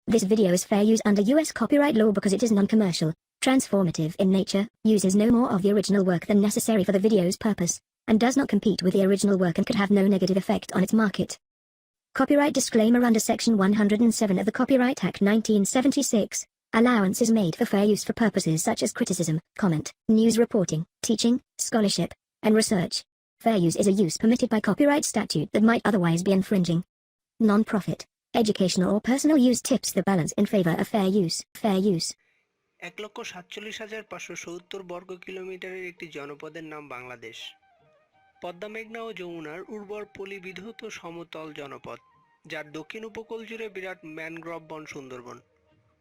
This video is fair use under US copyright law because it is non-commercial, transformative in nature, uses no more of the original work than necessary for the video's purpose, and does not compete with the original work and could have no negative effect on its market. Copyright disclaimer under Section 107 of the Copyright Act 1976. Allowance is made for fair use for purposes such as criticism, comment, news reporting, teaching, scholarship, and research. Fair use is a use permitted by copyright statute that might otherwise be infringing. Non-profit, educational or personal use tips the balance in favor of fair use. Fair use. 1,47,570 বর্গ কিলোমিটারের একটি জনপদের নাম বাংলাদেশ। পদ্মা, মেঘনা ও যমুনার উর্বর পলিবিধৌত সমতল জনপদ, যার দক্ষিণ উপকূল জুড়ে বিরাট ম্যানগ্রোভ বন সুন্দরবন,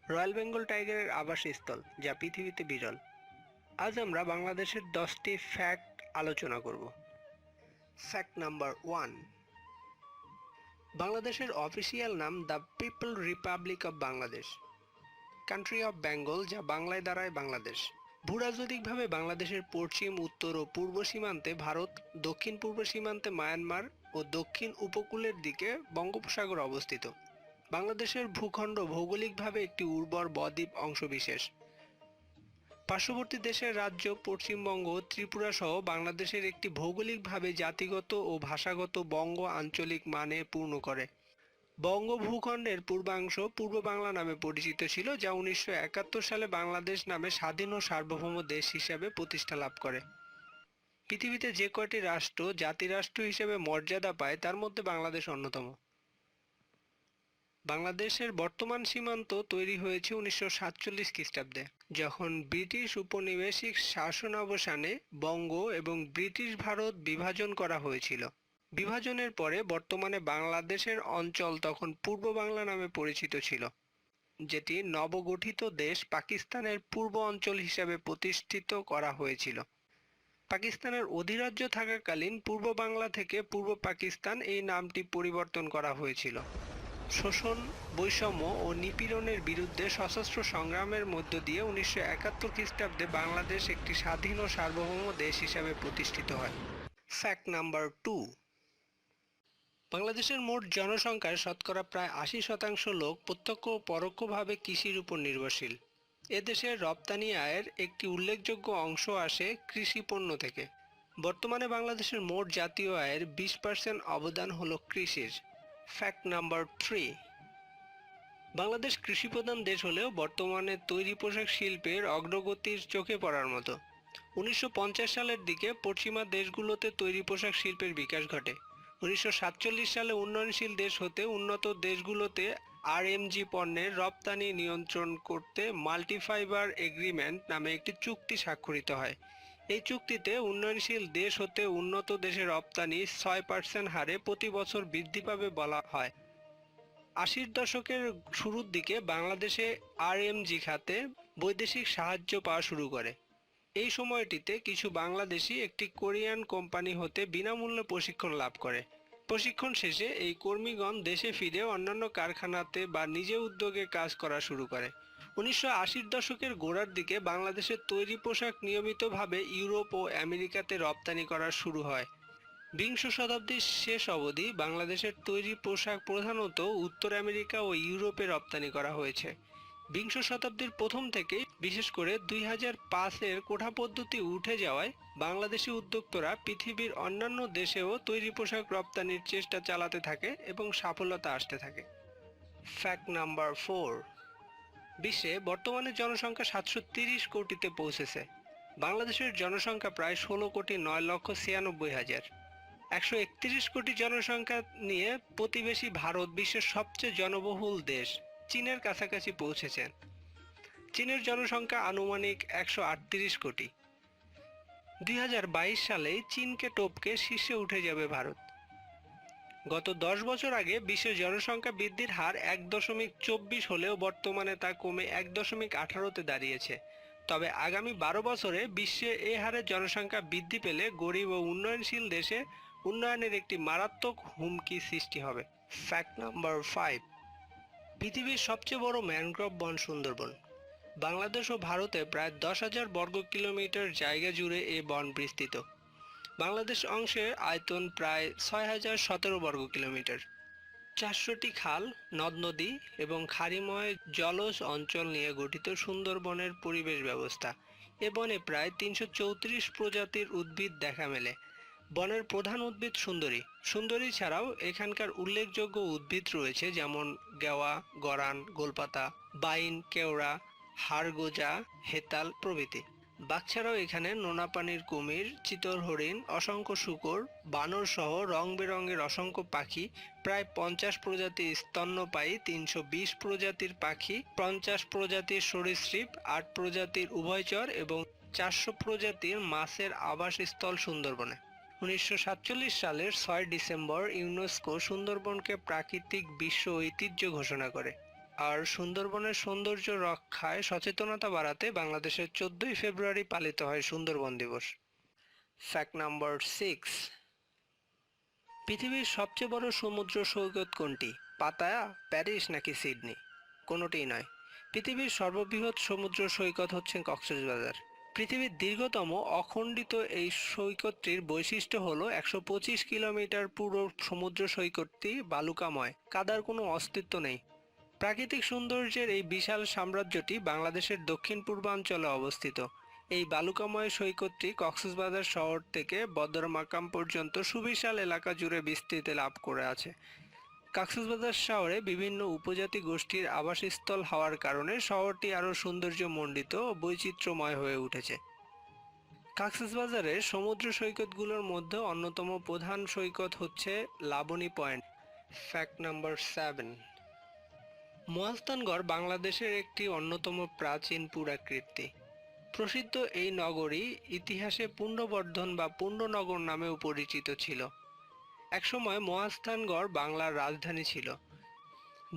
রয়্যাল বেঙ্গল টাইগারের আবাসস্থল, যা পৃথিবীতে বিরল। আজ আমরা বাংলাদেশের 10টি ফ্যাক্ট আলোচনা করব। Fact number 1। বাংলাদেশের অফিসিয়াল নাম the people Republic of Bangladesh, country of Bengal, যা বাংলায় দাঁড়ায় বাংলাদেশ। ভূরাজনৈতিকভাবে বাংলাদেশের পশ্চিম, উত্তর ও পূর্ব সীমান্তে ভারত, দক্ষিণ পূর্ব সীমান্তে মায়ানমার ও দক্ষিণ উপকূলের দিকে বঙ্গোপসাগর অবস্থিত। বাংলাদেশের ভূখণ্ড ভৌগোলিকভাবে একটি উর্বর বদ্বীপ অংশবিশেষ। পার্শ্ববর্তী দেশের রাজ্য পশ্চিমবঙ্গ, ত্রিপুরা সহ বাংলাদেশের একটি ভৌগোলিকভাবে জাতিগত ও ভাষাগত বঙ্গ আঞ্চলিক মানে পূর্ণ করে। বঙ্গ ভূখণ্ডের পূর্বাংশ পূর্ব বাংলা নামে পরিচিত ছিল, যা 1971 সালে বাংলাদেশ নামে স্বাধীন ও সার্বভৌম দেশ হিসাবে প্রতিষ্ঠা লাভ করে। পৃথিবীতে যে কয়টি রাষ্ট্র জাতিরাষ্ট্র হিসেবে মর্যাদা পায় তার মধ্যে বাংলাদেশ অন্যতম। বাংলাদেশের বর্তমান সীমান্ত তৈরি হয়েছে 1947 খ্রিস্টাব্দে, যখন ব্রিটিশ উপনিবেশিক শাসনাবসানে বঙ্গ এবং ব্রিটিশ ভারত বিভাজন করা হয়েছিল। বিভাজনের পরে বর্তমানে বাংলাদেশের অঞ্চল তখন পূর্ব বাংলা নামে পরিচিত ছিল, যেটি নবগঠিত দেশ পাকিস্তানের পূর্ব অঞ্চল হিসাবে প্রতিষ্ঠিত করা হয়েছিল। পাকিস্তানের অধিরাজ্য থাকাকালীন পূর্ব বাংলা থেকে পূর্ব পাকিস্তান এই নামটি পরিবর্তন করা হয়েছিল। শোষণ, বৈষম্য ও নিপীড়নের বিরুদ্ধে সশস্ত্র সংগ্রামের মধ্য দিয়ে 1971 খ্রিস্টাব্দে বাংলাদেশ একটি স্বাধীন ও সার্বভৌম দেশ হিসাবে প্রতিষ্ঠিত হয়। Fact number 2। বাংলাদেশের মোট জনসংখ্যার শতকরা প্রায় 80% লোক প্রত্যক্ষ ও পরোক্ষভাবে কৃষির উপর নির্ভরশীল। এদেশের রপ্তানি আয়ের একটি উল্লেখযোগ্য অংশ আসে কৃষি পণ্য থেকে। বর্তমানে বাংলাদেশের মোট জাতীয় আয়ের 20% অবদান হলো কৃষির। Fact number 3। বাংলাদেশ কৃষিপ্রধান দেশ হলেও বর্তমানে তৈরি পোশাক শিল্পের অগ্রগতির চোখে পড়ার মতো। 1950 সালের দিকে পশ্চিমা দেশগুলোতে তৈরি পোশাক শিল্পের বিকাশ ঘটে। 1947 সালে উন্নয়নশীল দেশ হতে উন্নত দেশগুলোতে আরএমজি পণ্যের রপ্তানি নিয়ন্ত্রণ করতে মাল্টিফাইবার এগ্রিমেন্ট নামে একটি চুক্তি স্বাক্ষরিত হয়। এই চুক্তিতে উন্নয়নশীল দেশ হতে উন্নত দেশে রপ্তানি 6% হারে প্রতি বছর বৃদ্ধি পাবে বলা হয়। 80-র দশকের শুরুর দিকে বাংলাদেশে আরএমজি খাতে বৈদেশিক সাহায্য পাওয়া শুরু করে। এই সময়টিতে কিছু বাংলাদেশি একটি কোরিয়ান কোম্পানি হতে বিনামূল্যে প্রশিক্ষণ লাভ করে। প্রশিক্ষণ শেষে এই কর্মীগণ দেশে ফিরে অন্যান্য কারখানাতে বা নিজে উদ্যোগে কাজ করা শুরু করে। 1980-র দশকের গোড়ার দিকে বাংলাদেশের তৈরি পোশাক নিয়মিতভাবে ইউরোপ ও আমেরিকাতে রপ্তানি করা শুরু হয়। বিংশ শতাব্দীর শেষ অবধি বাংলাদেশের তৈরি পোশাক প্রধানত উত্তর আমেরিকা ও ইউরোপে রপ্তানি করা হয়েছে। বিংশ শতাব্দীর প্রথম থেকে বিশেষ করে 2005-এর কোঠা পদ্ধতি উঠে যাওয়ায় বাংলাদেশি উদ্যোক্তারা পৃথিবীর অন্যান্য দেশেও তৈরি পোশাক রপ্তানির চেষ্টা চালাতে থাকে এবং সাফল্যতা আসতে থাকে। Fact number 4। বিশ্বে বর্তমানে জনসংখ্যা 730 কোটিতে পৌঁছেছে। বাংলাদেশের জনসংখ্যা প্রায় 16,09,96,000। 131 কোটি জনসংখ্যা নিয়ে প্রতিবেশী ভারত বিশ্বের সবচেয়ে জনবহুল দেশ, চীনের কাছাকাছি পৌঁছেছেন। চীনের জনসংখ্যা আনুমানিক 138 কোটি। 2022 সালে চীনকে টপকে শীর্ষে উঠে যাবে ভারত। গত 10 বছর আগে বিশ্বের জনসংখ্যা বৃদ্ধির হার 1.24 হলেও বর্তমানে তা কমে 1.18-তে দাঁড়িয়েছে। তবে আগামী 12 বছরে বিশ্বে এ হারে জনসংখ্যা বৃদ্ধি পেলে গরিব ও উন্নয়নশীল দেশে উন্নয়নের একটি মারাত্মক হুমকি সৃষ্টি হবে। Fact number 5। পৃথিবীর সবচেয়ে বড় ম্যানগ্রোভ বন সুন্দরবন। বাংলাদেশ ও ভারতে প্রায় 10,000 বর্গ কিলোমিটার জায়গা জুড়ে এ বন বিস্তৃত। বাংলাদেশ অংশের আয়তন প্রায় 6,017 বর্গ কিলোমিটার। 400টি খাল, নদ-নদী এবং খাড়িময় জলজ অঞ্চল নিয়ে গঠিত সুন্দরবনের পরিবেশ ব্যবস্থা। এ বনে প্রায় 334 প্রজাতির উদ্ভিদ দেখা মেলে। বনের প্রধান উদ্ভিদ সুন্দরী। সুন্দরী ছাড়াও এখানকার উল্লেখযোগ্য উদ্ভিদ রয়েছে যেমন গেওয়া, গরান, গোলপাতা, বাইন, কেওড়া, হাড়গোজা, হেতাল প্রভৃতি। বাঘ ছাড়াও এখানে নোনা পানির কুমির, চিতল হরিণ, অসংখ্য শূকর, বানর সহ রং বেরঙের অসংখ্য পাখি, প্রায় 50 প্রজাতির স্তন্যপায়ী, 320 প্রজাতির পাখি, 50 প্রজাতির সরীসৃপ, 8 প্রজাতির উভয়চর এবং 400 প্রজাতির মাছের আবাসস্থল সুন্দরবনে। 1947 সালের 6 ডিসেম্বর ইউনেস্কো সুন্দরবনকে প্রাকৃতিক বিশ্ব ঐতিহ্য ঘোষণা করে। আর সুন্দরবনের সৌন্দর্য রক্ষায় সচেতনতা বাড়াতে বাংলাদেশের 14ই ফেব্রুয়ারি পালিত হয় সুন্দরবন দিবস। Fact number 6। পৃথিবীর সবচেয়ে বড় সমুদ্র সৈকত কোনটি? পাতায়া, প্যারিস নাকি সিডনি? কোনোটিই নয়। পৃথিবীর সর্ববৃহৎ সমুদ্র সৈকত হচ্ছে কক্সবাজার। পৃথিবীর দীর্ঘতম অখণ্ডিত এই সৈকতটির বৈশিষ্ট্য হলো 125 কিলোমিটার পুরো সমুদ্র সৈকতটি বালুকাময়, কাদার কোনো অস্তিত্ব নেই। প্রাকৃতিক সৌন্দর্যের এই বিশাল সাম্রাজ্যটি বাংলাদেশের দক্ষিণ পূর্বাঞ্চলে অবস্থিত। এই বালুকাময় সৈকতটি কক্সবাজার শহর থেকে বদরমাকাম পর্যন্ত সুবিশাল এলাকা জুড়ে বিস্তৃতি লাভ করে আছে। কক্সবাজার শহরে বিভিন্ন উপজাতি গোষ্ঠীর আবাসস্থল হওয়ার কারণে শহরটি আরও সৌন্দর্যমণ্ডিত ও বৈচিত্র্যময় হয়ে উঠেছে। কক্সবাজারের সমুদ্র সৈকতগুলোর মধ্যে অন্যতম প্রধান সৈকত হচ্ছে Laboni point. Fact number 7। Mahasthangarh বাংলাদেশের একটি অন্যতম প্রাচীন পুরাকীর্তি। প্রসিদ্ধ এই নগরী ইতিহাসে পুণ্ড্রবর্ধন বা পুণ্ড্রনগর নামেও পরিচিত ছিল। একসময় মহাস্থানগড় বাংলার রাজধানী ছিল।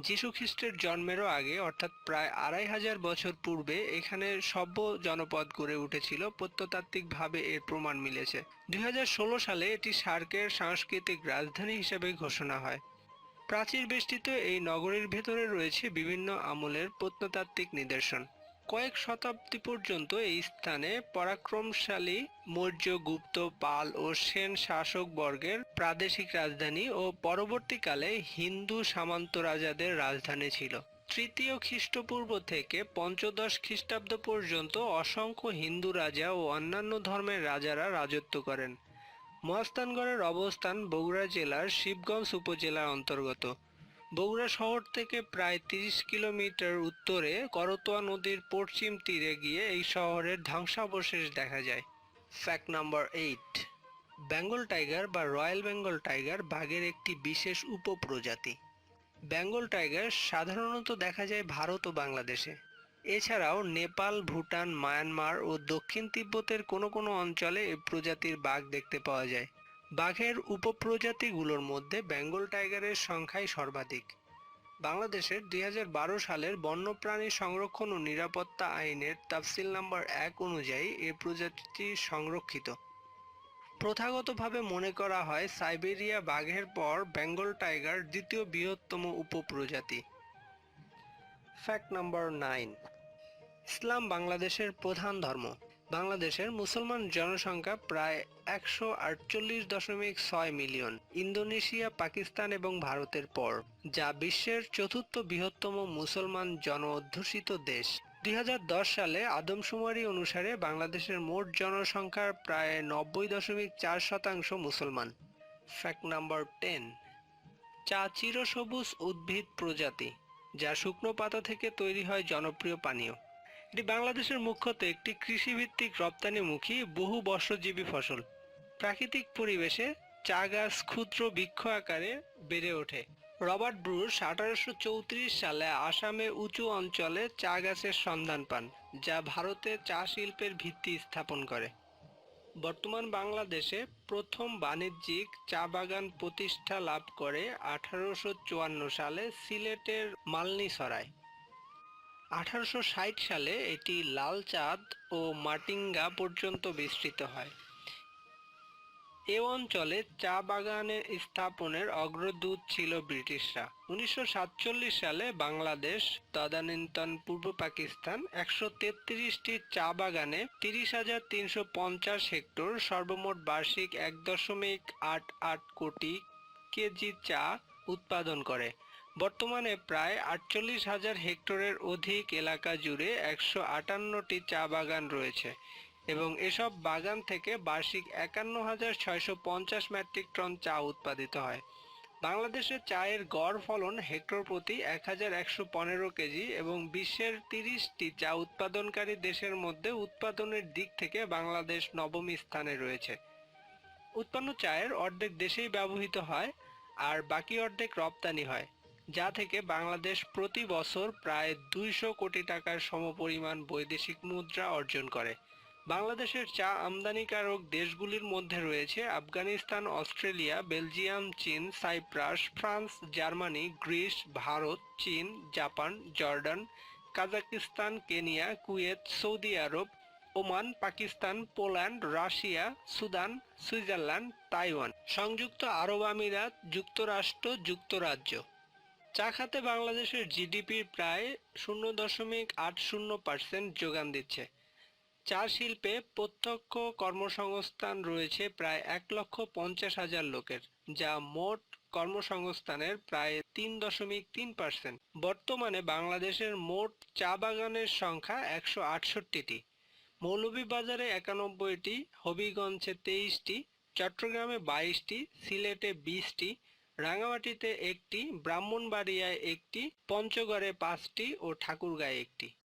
যীশু খ্রিস্টের জন্মেরও আগে অর্থাৎ প্রায় 2500 বছর পূর্বে এখানে সভ্য জনপদ গড়ে উঠেছিল। প্রত্নতাত্ত্বিকভাবে এর প্রমাণ মিলেছে। 2016 সালে এটি সার্কের সাংস্কৃতিক রাজধানী হিসেবে ঘোষণা হয়। প্রাচীর বেষ্টিত এই নগরীর ভেতরে রয়েছে বিভিন্ন আমলের প্রত্নতাত্ত্বিক নিদর্শন। কয়েক শতাব্দী পর্যন্ত এই স্থানে পরাক্রমশালী মৌর্য, গুপ্ত, পাল ও সেন শাসক বর্গের প্রাদেশিক রাজধানী ও পরবর্তীকালে হিন্দু সামন্ত রাজাদের রাজধানী ছিল। তৃতীয় খ্রিস্টপূর্ব থেকে পঞ্চদশ খ্রিস্টাব্দ পর্যন্ত অসংখ্য হিন্দু রাজা ও অন্যান্য ধর্মের রাজারা রাজত্ব করেন। মহাস্থানগড়ের অবস্থান বগুড়া জেলার শিবগঞ্জ উপজেলার অন্তর্গত। বগুড়া শহর থেকে প্রায় 30 কিলোমিটার উত্তরে করতোয়া নদীর পশ্চিম তীরে গিয়ে এই শহরের ধ্বংসাবশেষ দেখা যায়। Fact number 8। বেঙ্গল টাইগার বা রয়্যাল বেঙ্গল টাইগার বাঘের একটি বিশেষ উপপ্রজাতি। বেঙ্গল টাইগার সাধারণত দেখা যায় ভারত ও বাংলাদেশে। এছাড়াও নেপাল, ভুটান, মায়ানমার ও দক্ষিণ তিব্বতের কোনো কোনো অঞ্চলে এই প্রজাতির বাঘ দেখতে পাওয়া যায়। বাঘের উপপ্রজাতিগুলোর মধ্যে বেঙ্গল টাইগারের সংখ্যাই সর্বাধিক। বাংলাদেশের 2012 সালের বন্যপ্রাণী সংরক্ষণ ও নিরাপত্তা আইনের তাফসিল নাম্বার 1 অনুযায়ী এই প্রজাতিটি সংরক্ষিত। প্রথাগতভাবে মনে করা হয় সাইবেরিয়া বাঘের পর বেঙ্গল টাইগার দ্বিতীয় বৃহত্তম উপপ্রজাতি। Fact number 9। ইসলাম বাংলাদেশের প্রধান ধর্ম। বাংলাদেশের মুসলমান জনসংখ্যা প্রায় 148.6 মিলিয়ন, ইন্দোনেশিয়া, পাকিস্তান এবং ভারতের পর, যা বিশ্বের চতুর্থ বৃহত্তম মুসলমান জনঅধ্যুষিত দেশ। 2010 সালে আদমশুমারি অনুসারে বাংলাদেশের মোট জনসংখ্যার প্রায় 90.4% মুসলমান। Fact number 10। চা চিরসবুজ উদ্ভিদ প্রজাতি, যা শুকনো পাতা থেকে তৈরি হয় জনপ্রিয় পানীয়। এটি বাংলাদেশের মুখ্যত একটি কৃষিভিত্তিক রপ্তানিমুখী বহু বর্ষজীবী ফসল। প্রাকৃতিক পরিবেশে চা গাছ ক্ষুদ্র বৃক্ষ আকারে বেড়ে ওঠে। রবার্ট ব্রুস 1834 সালে আসামে উঁচু অঞ্চলে চা গাছের সন্ধান পান, যা ভারতে চা শিল্পের ভিত্তি স্থাপন করে। বর্তমান বাংলাদেশে প্রথম বাণিজ্যিক চা বাগান প্রতিষ্ঠা লাভ করে 1854 সালে সিলেটের মালনীছড়ায়। 1860 সালে এটি লালচাঁদ ও মাটিঙ্গা পর্যন্ত বিস্তৃত হয়। এ অঞ্চলে চা বাগানের স্থাপনের অগ্রদূত ছিল ব্রিটিশরা। 1947 সালে বাংলাদেশ তদানীন্তন পূর্ব পাকিস্তান 133টি চা বাগানে 30,350 হেক্টর সর্বমোট বার্ষিক 1.88 কোটি কেজি চা উৎপাদন করে। বর্তমানে প্রায় 48,000 হেক্টরের অধিক এলাকা জুড়ে 158টি চা বাগান রয়েছে এবং এসব বাগান থেকে বার্ষিক 51,650 মেট্রিক টন চা উৎপাদিত হয়। বাংলাদেশের চায়ের গড় ফলন হেক্টর প্রতি 1,115 কেজি এবং বিশ্বের 30টি চা উৎপাদনকারী দেশের মধ্যে উৎপাদনের দিক থেকে বাংলাদেশ নবম স্থানে রয়েছে। উৎপন্ন চায়ের অর্ধেক দেশেই ব্যবহৃত হয় আর বাকি অর্ধেক রপ্তানি হয়, যা থেকে বাংলাদেশ প্রতি বছর প্রায় 200 কোটি টাকার সমপরিমাণ বৈদেশিক মুদ্রা অর্জন করে। বাংলাদেশের চা আমদানিকারক দেশগুলির মধ্যে রয়েছে আফগানিস্তান, অস্ট্রেলিয়া, বেলজিয়াম, চীন, Cyprus, France, Germany, Greece, Bharat, চীন, Japan, Jordan, Kazakhstan, Kenya, Kuwait, সৌদি আরব, Oman, Pakistan, Poland, Russia, Sudan, Switzerland, Taiwan, সংযুক্ত আরব আমিরাত, যুক্তরাষ্ট্র, যুক্তরাজ্য। চা খাতে বাংলাদেশের জিডিপির প্রায় 0.80% যোগান দিচ্ছে। চা শিল্পে প্রত্যক্ষ কর্মসংস্থান রয়েছে প্রায় 1,50,000 লোকের, যা মোট কর্মসংস্থানের প্রায় 3.3%। বর্তমানে বাংলাদেশের মোট চা বাগানের সংখ্যা 168টি। মৌলভীবাজারে 91টি, হবিগঞ্জে 23টি, চট্টগ্রামে 22টি, সিলেটে 20টি, রাঙামাটিতে 1টি, ব্রাহ্মণবাড়িয়ায় 1টি, পঞ্চগড়ে 5টি ও ঠাকুরগাঁয়ে 1টি।